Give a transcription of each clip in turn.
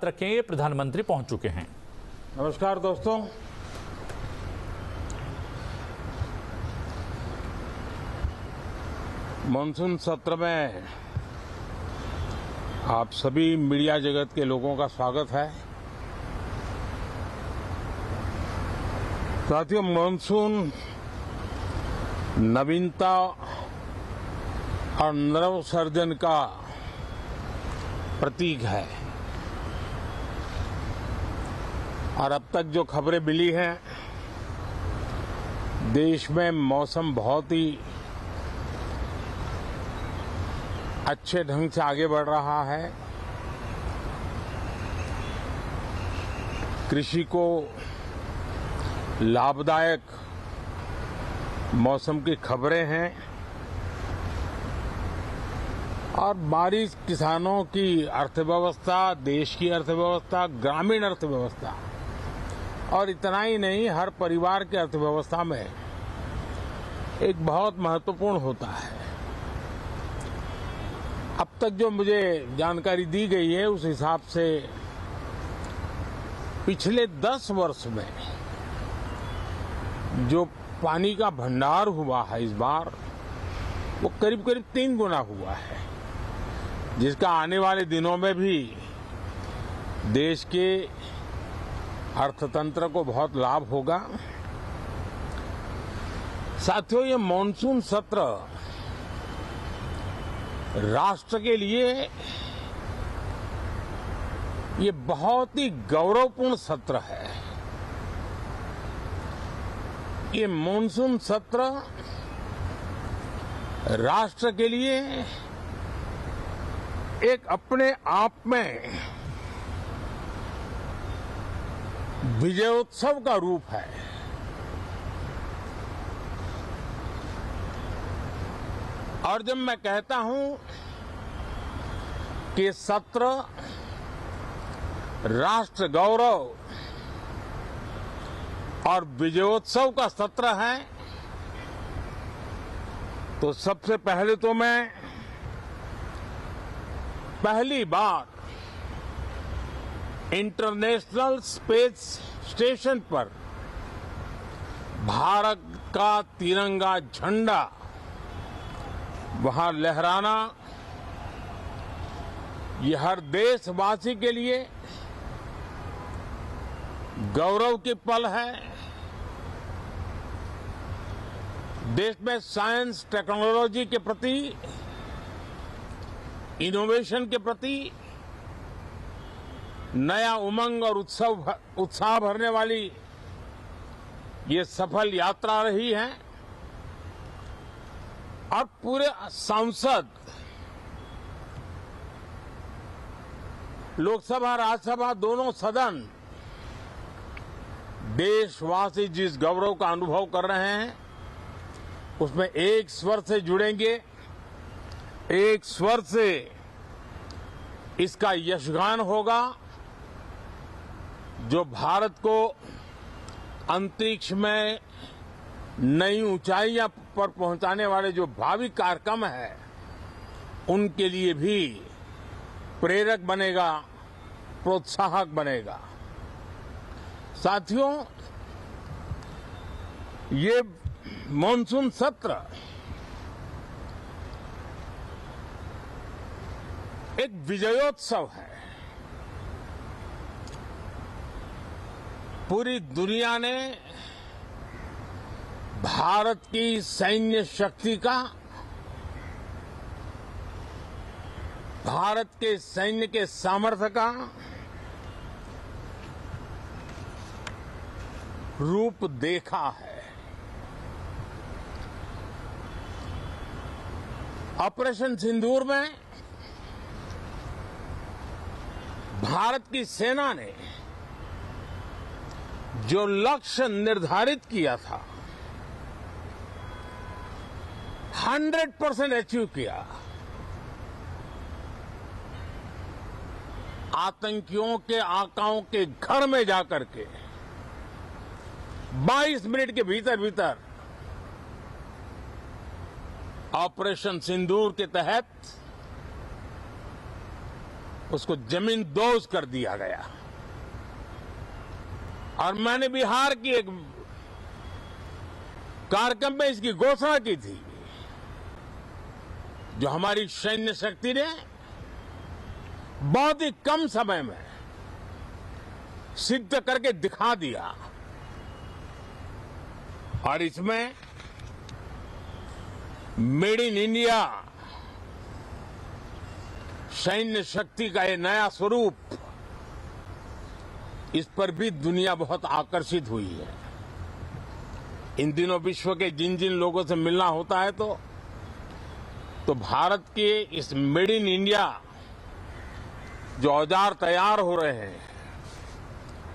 बात रखेंगे। प्रधानमंत्री पहुंच चुके हैं। नमस्कार दोस्तों, मानसून सत्र में आप सभी मीडिया जगत के लोगों का स्वागत है। साथियों, मानसून नवीनता और नवसर्जन का प्रतीक है और अब तक जो खबरें मिली हैं, देश में मौसम बहुत ही अच्छे ढंग से आगे बढ़ रहा है। कृषि को लाभदायक मौसम की खबरें हैं और बारिश किसानों की अर्थव्यवस्था, देश की अर्थव्यवस्था, ग्रामीण अर्थव्यवस्था और इतना ही नहीं, हर परिवार की अर्थव्यवस्था में एक बहुत महत्वपूर्ण होता है। अब तक जो मुझे जानकारी दी गई है उस हिसाब से पिछले 10 वर्ष में जो पानी का भंडार हुआ है इस बार, वो करीब करीब 3 गुना हुआ है, जिसका आने वाले दिनों में भी देश के अर्थतंत्र को बहुत लाभ होगा। साथियों, ये मानसून सत्र राष्ट्र के लिए ये बहुत ही गौरवपूर्ण सत्र है। ये मानसून सत्र राष्ट्र के लिए एक अपने आप में विजयोत्सव का रूप है। और जब मैं कहता हूं कि सत्र राष्ट्र गौरव और विजयोत्सव का सत्र है, तो सबसे पहले तो मैं पहली बार इंटरनेशनल स्पेस स्टेशन पर भारत का तिरंगा झंडा वहां लहराना, ये हर देशवासी के लिए गौरव की पल है। देश में साइंस टेक्नोलॉजी के प्रति, इनोवेशन के प्रति नया उमंग और उत्साह भरने वाली ये सफल यात्रा रही है और पूरे संसद, लोकसभा राज्यसभा दोनों सदन देशवासी जिस गौरव का अनुभव कर रहे हैं उसमें एक स्वर से जुड़ेंगे, एक स्वर से इसका यशगान होगा। जो भारत को अंतरिक्ष में नई ऊंचाइयां पर पहुंचाने वाले जो भावी कार्यक्रम है, उनके लिए भी प्रेरक बनेगा, प्रोत्साहक बनेगा। साथियों, ये मानसून सत्र एक विजयोत्सव है। पूरी दुनिया ने भारत की सैन्य शक्ति का, भारत के सैन्य के सामर्थ्य का रूप देखा है। ऑपरेशन सिंदूर में भारत की सेना ने जो लक्ष्य निर्धारित किया था 100% अचीव किया। आतंकियों के आकाओं के घर में जाकर के 22 मिनट के भीतर भीतर ऑपरेशन सिंदूर के तहत उसको जमींदोज कर दिया गया। और मैंने बिहार की एक कार्यक्रम में इसकी घोषणा की थी, जो हमारी सैन्य शक्ति ने बहुत ही कम समय में सिद्ध करके दिखा दिया। और इसमें मेड इन इंडिया सैन्य शक्ति का ये नया स्वरूप, इस पर भी दुनिया बहुत आकर्षित हुई है। इन दिनों विश्व के जिन जिन लोगों से मिलना होता है तो भारत के इस मेड इन इंडिया जो औजार तैयार हो रहे हैं,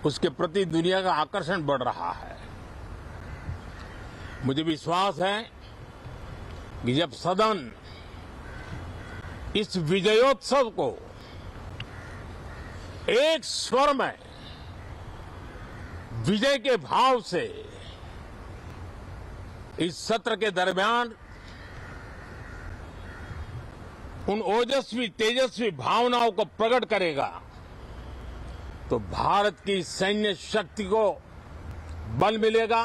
उसके प्रति दुनिया का आकर्षण बढ़ रहा है। मुझे विश्वास है कि जब सदन इस विजयोत्सव को एक स्वर में विजय के भाव से इस सत्र के दरमियान उन ओजस्वी तेजस्वी भावनाओं को प्रकट करेगा, तो भारत की सैन्य शक्ति को बल मिलेगा,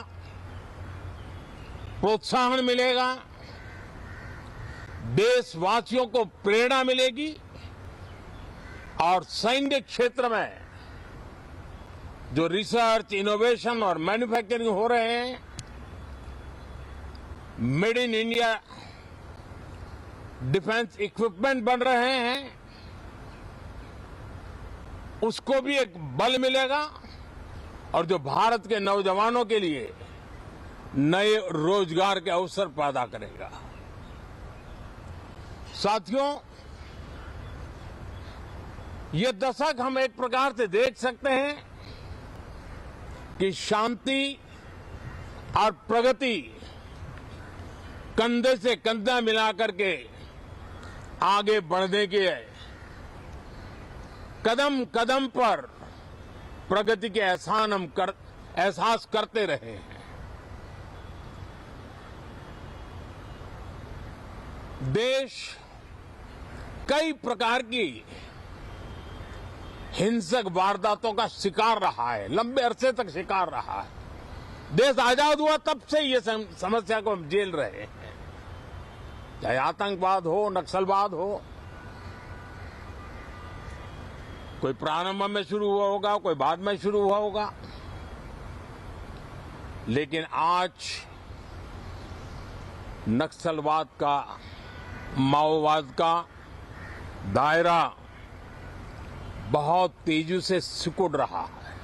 प्रोत्साहन मिलेगा, देशवासियों को प्रेरणा मिलेगी और सैन्य क्षेत्र में जो रिसर्च, इनोवेशन और मैन्युफैक्चरिंग हो रहे हैं, made in India defence equipment बन रहे हैं, उसको भी एक बल मिलेगा और जो भारत के नौजवानों के लिए नए रोजगार के अवसर पैदा करेगा। साथियों, ये दशक हम एक प्रकार से देख सकते हैं कि शांति और प्रगति कंधे से कंधा मिलाकर के आगे बढ़ने के कदम कदम पर प्रगति के एहसास करते रहे हैं। देश कई प्रकार की हिंसक वारदातों का शिकार रहा है, लंबे अरसे तक शिकार रहा है। देश आजाद हुआ तब से ये समस्या को हम झेल रहे हैं, चाहे आतंकवाद हो, नक्सलवाद हो। कोई प्रारंभ में शुरू हुआ होगा, कोई बाद में शुरू हुआ होगा, लेकिन आज नक्सलवाद का, माओवाद का दायरा बहुत तेजी से सिकुड़ रहा है।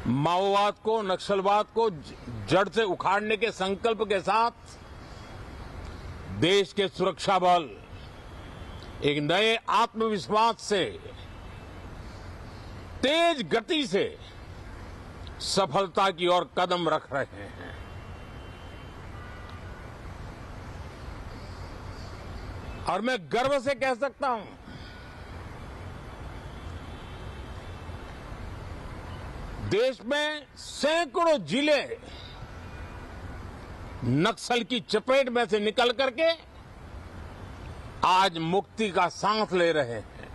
माओवाद को, नक्सलवाद को जड़ से उखाड़ने के संकल्प के साथ देश के सुरक्षा बल एक नए आत्मविश्वास से, तेज गति से सफलता की ओर कदम रख रहे हैं। और मैं गर्व से कह सकता हूं, देश में सैकड़ों जिले नक्सल की चपेट में से निकल करके आज मुक्ति का सांस ले रहे हैं।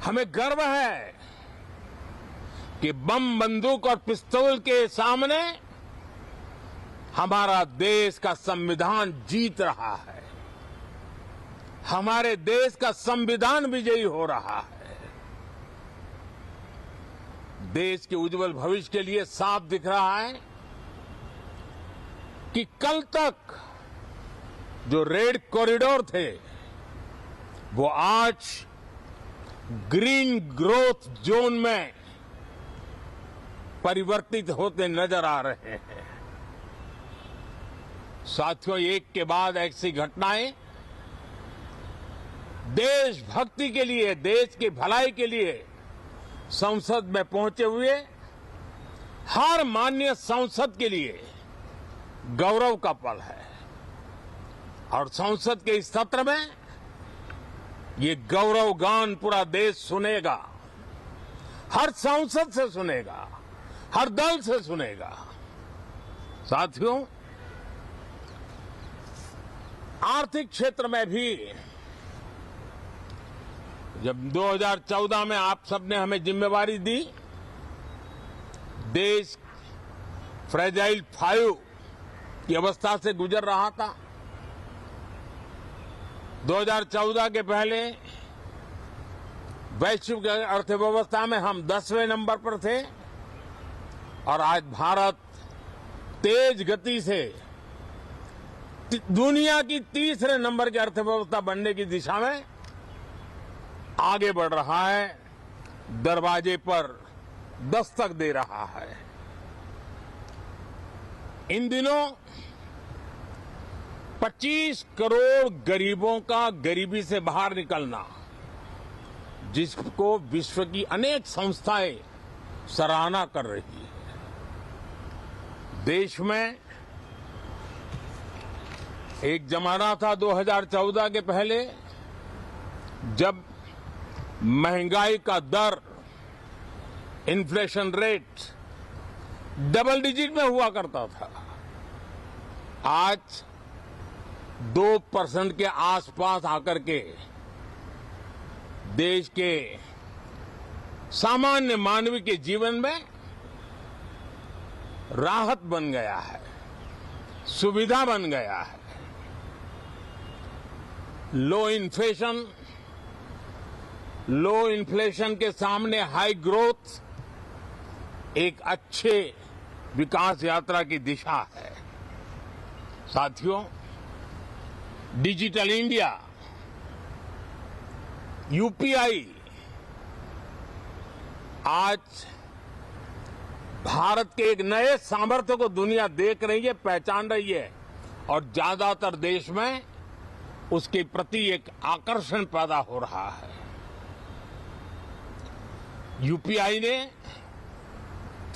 हमें गर्व है कि बम, बंदूक और पिस्तौल के सामने हमारा देश का संविधान जीत रहा है, हमारे देश का संविधान विजयी हो रहा है। देश के उज्जवल भविष्य के लिए साफ दिख रहा है कि कल तक जो रेड कॉरिडोर थे, वो आज ग्रीन ग्रोथ जोन में परिवर्तित होते नजर आ रहे हैं। साथियों, एक के बाद ऐसी घटनाएं देशभक्ति के लिए, देश की भलाई के लिए संसद में पहुंचे हुए हर माननीय सांसद के लिए गौरव का पल है। और संसद के इस सत्र में ये गौरव गान पूरा देश सुनेगा, हर सांसद से सुनेगा, हर दल से सुनेगा। साथियों, आर्थिक क्षेत्र में भी जब 2014 में आप सबने हमें जिम्मेवारी दी, देश फ्रेजाइल 5 की अवस्था से गुजर रहा था। 2014 के पहले वैश्विक अर्थव्यवस्था में हम 10वें नंबर पर थे और आज भारत तेज गति से दुनिया की तीसरे नंबर की अर्थव्यवस्था बनने की दिशा में आगे बढ़ रहा है, दरवाजे पर दस्तक दे रहा है। इन दिनों 25 करोड़ गरीबों का गरीबी से बाहर निकलना, जिसको विश्व की अनेक संस्थाएं सराहना कर रही है। देश में एक जमाना था 2014 के पहले जब महंगाई का दर, इन्फ्लेशन रेट डबल डिजिट में हुआ करता था। आज 2% के आसपास आकर के देश के सामान्य मानव के जीवन में राहत बन गया है, सुविधा बन गया है। लो इन्फ्लेशन के सामने हाई ग्रोथ एक अच्छे विकास यात्रा की दिशा है। साथियों, डिजिटल इंडिया, यूपीआई आज भारत के एक नए सामर्थ्य को दुनिया देख रही है, पहचान रही है और ज्यादातर देश में उसके प्रति एक आकर्षण पैदा हो रहा है। यूपीआई ने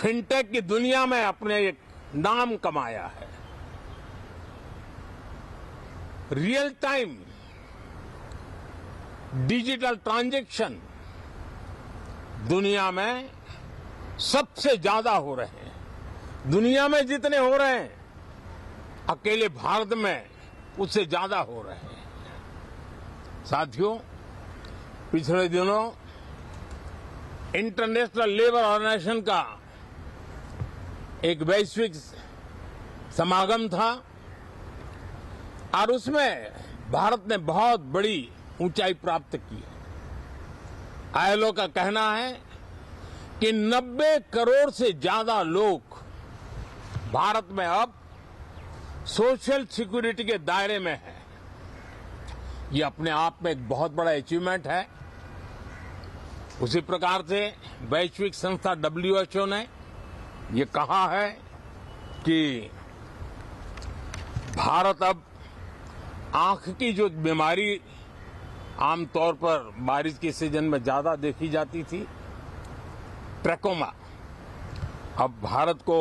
फिनटेक की दुनिया में अपने एक नाम कमाया है। रियल टाइम डिजिटल ट्रांजैक्शन दुनिया में सबसे ज्यादा हो रहे हैं। दुनिया में जितने हो रहे हैं, अकेले भारत में उससे ज्यादा हो रहे हैं। साथियों, पिछले दिनों इंटरनेशनल लेबर ऑर्गेनाइजेशन का एक वैश्विक समागम था और उसमें भारत ने बहुत बड़ी ऊंचाई प्राप्त की है। आईएलओ का कहना है कि 90 करोड़ से ज्यादा लोग भारत में अब सोशल सिक्योरिटी के दायरे में हैं। ये अपने आप में एक बहुत बड़ा अचीवमेंट है। उसी प्रकार से वैश्विक संस्था WHO ने ये कहा है कि भारत अब आंख की जो बीमारी आमतौर पर बारिश के सीजन में ज्यादा देखी जाती थी, ट्रैकोमा, अब भारत को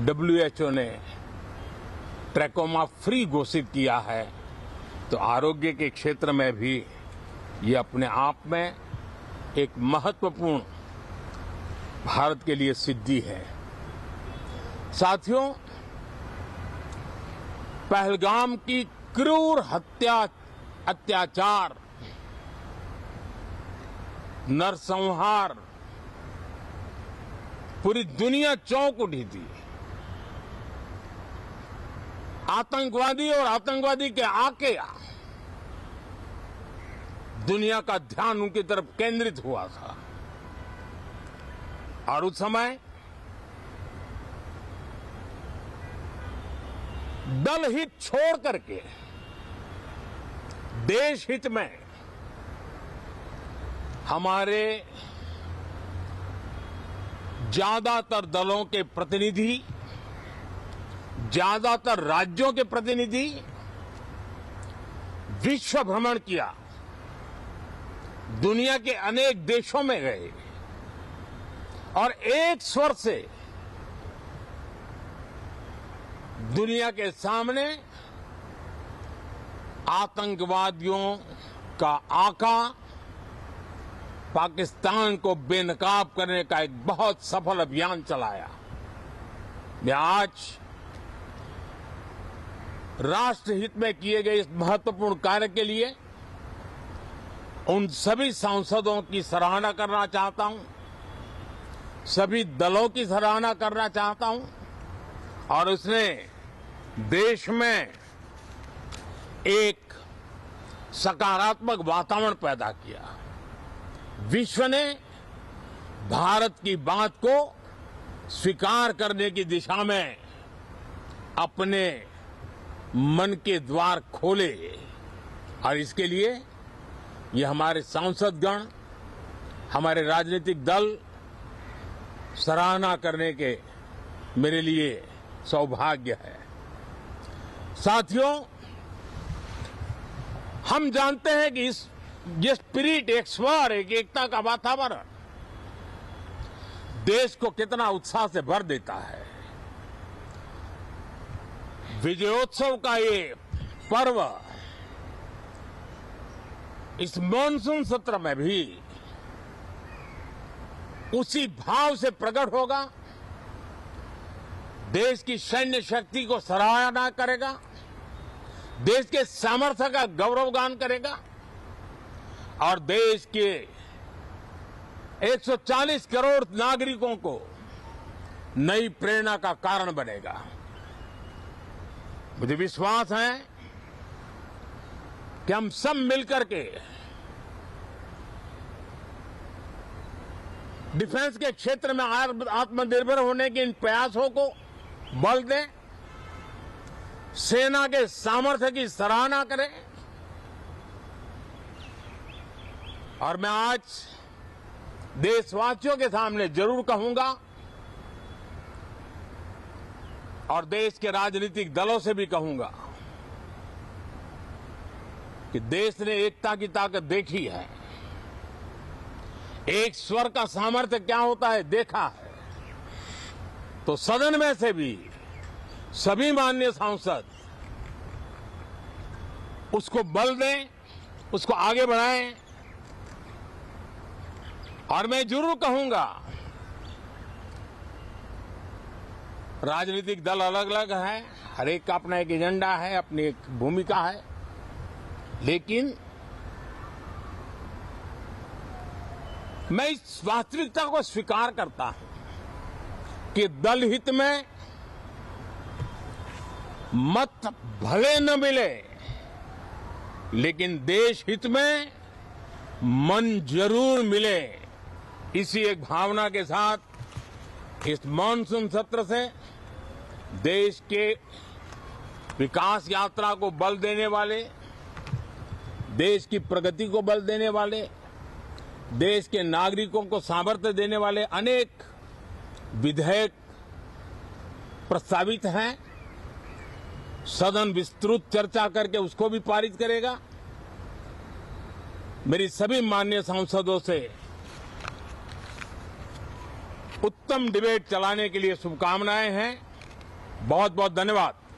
WHO ने ट्रैकोमा फ्री घोषित किया है। तो आरोग्य के क्षेत्र में भी ये अपने आप में एक महत्वपूर्ण भारत के लिए सिद्धि है। साथियों, पहलगाम की क्रूर अत्याचार, नरसंहार पूरी दुनिया चौंक उठी थी। आतंकवादी और आतंकवादी के आके दुनिया का ध्यान उनकी तरफ केंद्रित हुआ था और उस समय दल हित छोड़ करके देश हित में हमारे ज्यादातर दलों के प्रतिनिधि, ज्यादातर राज्यों के प्रतिनिधि विश्व भ्रमण किया, दुनिया के अनेक देशों में गए और एक स्वर से दुनिया के सामने आतंकवादियों का आका पाकिस्तान को बेनकाब करने का एक बहुत सफल अभियान चलाया। मैं आज राष्ट्र हित में किए गए इस महत्वपूर्ण कार्य के लिए उन सभी सांसदों की सराहना करना चाहता हूं, सभी दलों की सराहना करना चाहता हूं और उसने देश में एक सकारात्मक वातावरण पैदा किया। विश्व ने भारत की बात को स्वीकार करने की दिशा में अपने मन के द्वार खोले और इसके लिए ये हमारे सांसदगण, हमारे राजनीतिक दल सराहना करने के मेरे लिए सौभाग्य है। साथियों, हम जानते हैं कि ये स्पिरिट, एक स्वर, एक एकता का वातावरण देश को कितना उत्साह से भर देता है। विजयोत्सव का ये पर्व इस मॉनसून सत्र में भी उसी भाव से प्रकट होगा। देश की सैन्य शक्ति को सराहना करेगा, देश के सामर्थ्य का गौरवगान करेगा और देश के 140 करोड़ नागरिकों को नई प्रेरणा का कारण बनेगा। मुझे विश्वास है कि हम सब मिलकर के डिफेंस के क्षेत्र में आत्मनिर्भर होने के इन प्रयासों को बल दें, सेना के सामर्थ्य की सराहना करें और मैं आज देशवासियों के सामने जरूर कहूंगा और देश के राजनीतिक दलों से भी कहूंगा कि देश ने एकता की ताकत देखी है, एक स्वर का सामर्थ्य क्या होता है देखा है। तो सदन में से भी सभी माननीय सांसद उसको बल दें, उसको आगे बढ़ाएं और मैं जरूर कहूंगा, राजनीतिक दल अलग अलग है, हर एक का अपना एक एजेंडा है, अपनी एक भूमिका है, लेकिन मैं इस वास्तविकता को स्वीकार करता हूं कि दल हित में मत भले न मिले, लेकिन देश हित में मन जरूर मिले। इसी एक भावना के साथ इस मॉनसून सत्र से देश के विकास यात्रा को बल देने वाले, देश की प्रगति को बल देने वाले, देश के नागरिकों को सामर्थ्य देने वाले अनेक विधेयक प्रस्तावित हैं। सदन विस्तृत चर्चा करके उसको भी पारित करेगा। मेरी सभी माननीय सांसदों से उत्तम डिबेट चलाने के लिए शुभकामनाएं हैं। बहुत बहुत धन्यवाद।